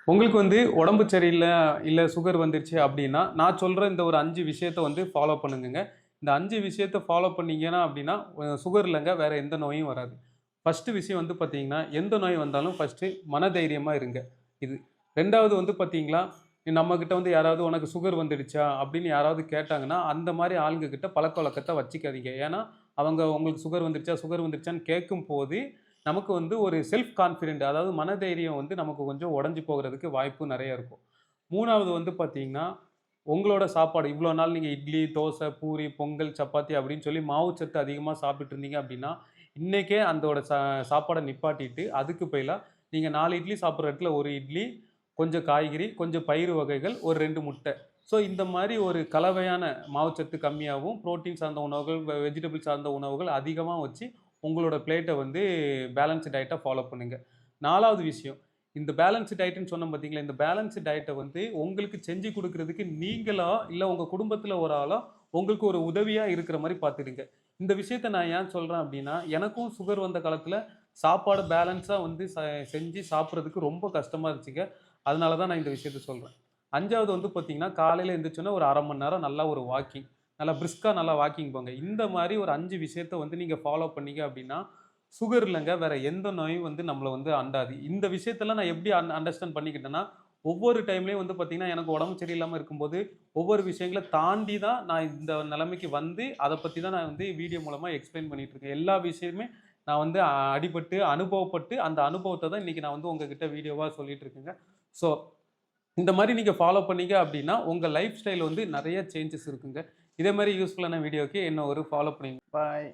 உங்களுக்கு வந்து உடம்பு சரியில்ல, இல்ல சுகர் வந்துருச்சு அப்டின்னா, நான் சொல்ற இந்த ஒரு 5 விஷயத்த வந்து ஃபாலோ பண்ணுங்கங்க. இந்த 5 விஷயத்த ஃபாலோ பண்ணீங்கன்னா அப்டின்னா, சுகர் இல்லங்க வேற எந்த நோயும் வராது. ஃபர்ஸ்ட்டு விஷயம் வந்து பார்த்தீங்கன்னா, எந்த நோய் வந்தாலும் ஃபர்ஸ்ட்டு மனதைரியமா இருங்க. இது. 2வது வந்து பார்த்தீங்களா, நம்மகிட்ட வந்து யாராவது "உனக்கு சுகர் வந்துடுச்சா?" அப்டின்னு யாராவது கேட்டாங்கன்னா, அந்த மாரி ஆளுங்க கிட்ட பழக்கவழக்கத்த வச்சுக்காதீங்க. ஏன்னா, அவங்க உங்களுக்கு சுகர் வந்துருச்சா, சுகர் வந்துருச்சான்னு கேட்கும்போது, நமக்கு வந்து ஒரு செல்ஃப் கான்ஃபிடென்ட் அதாவது மனதைரியம் வந்து நமக்கு கொஞ்சம் உடைஞ்சு போகுறதுக்கு வாய்ப்பு நெறைய இருக்கும். 3வது வந்து பார்த்தீங்கன்னா, உங்களோட சாப்பாடு இவ்வளோ நாள் நீங்க இட்லி, தோசை, பூரி, பொங்கல், சப்பாத்தி அப்படின்னு சொல்லி மாவுச்சத்து அதிகமா சாப்பிட்டுட்டு இருந்தீங்க அப்படின்னா, இன்னைக்கே அந்தோட சாப்பாட நிப்பாட்டிட்டு, அதுக்கு பதிலா நீங்க 4 இட்லி சாப்பிடுற இடத்துல 1 இட்லி, கொஞ்சம் காய்கறி, கொஞ்சம் பயிறு வகைகள், ஒரு 2 முட்டை. ஸோ இந்த மாரி ஒரு கலவையான மாவுச்சத்து கம்மியாவும், புரோட்டீன் சார்ந்த உணவுகள், வெஜிடபிள் சார்ந்த உணவுகள் அதிகமா வச்சு உங்களோட பிளேட்ட வந்து பேலன்ஸ்டு டயட்டா ஃபாலோ பண்ணுங்க. 4வது விஷயம், இந்த பேலன்ஸ்டு டயட்ன்னு சொன்னேன் பார்த்தீங்களா, இந்த பேலன்ஸ்டு டயட்ட வந்து உங்களுக்கு செஞ்சு குடுக்குறதுக்கு நீங்களா, இல்ல உங்க குடும்பத்தில ஒரு ஆளா, உங்களுக்கு ஒரு உதவியா இருக்கிற மாரி பார்த்துடுங்க. இந்த விஷயத்த நான் ஏன் சொல்றேன் அப்டின்னா, எனக்கும் சுகர் வந்த காலத்தில சாப்பாடு பேலன்ஸா வந்து செஞ்சு சாப்பிடுறதுக்கு ரொம்ப கஷ்டமா இருந்துச்சுங்க. அதனால தான் நான் இந்த விஷயத்த சொல்றேன். 5வது வந்து பார்த்தீங்கன்னா, காலையில எந்திரிச்சோனே ஒரு 1/2 மணி நேரம் நல்லா ஒரு வாக்கிங். நல்லா பிரிஸ்கா நல்லா வாக்கிங் போங்க. இந்த மாரி ஒரு 5 விஷயத்த வந்து நீங்க ஃபாலோ பண்ணீங்க அப்டின்னா, சுகர் இல்லங்க வேற எந்த நோயும் வந்து நம்மள வந்து அண்டாது. இந்த விஷயத்தெல்லாம் நான் எப்படி அண்டர்ஸ்டாண்ட் பண்ணிக்கிட்டேன்னா, ஒவ்வொரு டைம்லயும் வந்து பார்த்தீங்கன்னா, எனக்கு உடம்பு சரியில்லாம இருக்கும்போது, ஒவ்வொரு விஷயங்கள தாண்டி தான் நான் இந்த நிலைமைக்கு வந்து, அத பத்தி தான் நான் வந்து வீடியோ மூலமா எக்ஸ்பிளைன் பண்ணிட்டு இருக்கேன். எல்லா விஷயமுமே நான் வந்து அடிபட்டு, அனுபவப்பட்டு, அந்த அனுபவத்த தான் இன்னைக்கு நான் வந்து உங்ககிட்ட வீடியோவா சொல்லிட்டு இருக்கேங்க. ஸோ இந்த மாரி நீங்க ஃபாலோ பண்ணீங்க அப்டின்னா, உங்க லைஃப் ஸ்டைல் வந்து நெறைய சேஞ்சஸ் இருக்குங்க. இதே மாரி யூஸ்ஃபுல்லான வீடியோக்கு என்ன ஒரு ஃபாலோ பண்ணுங்க. பாய்.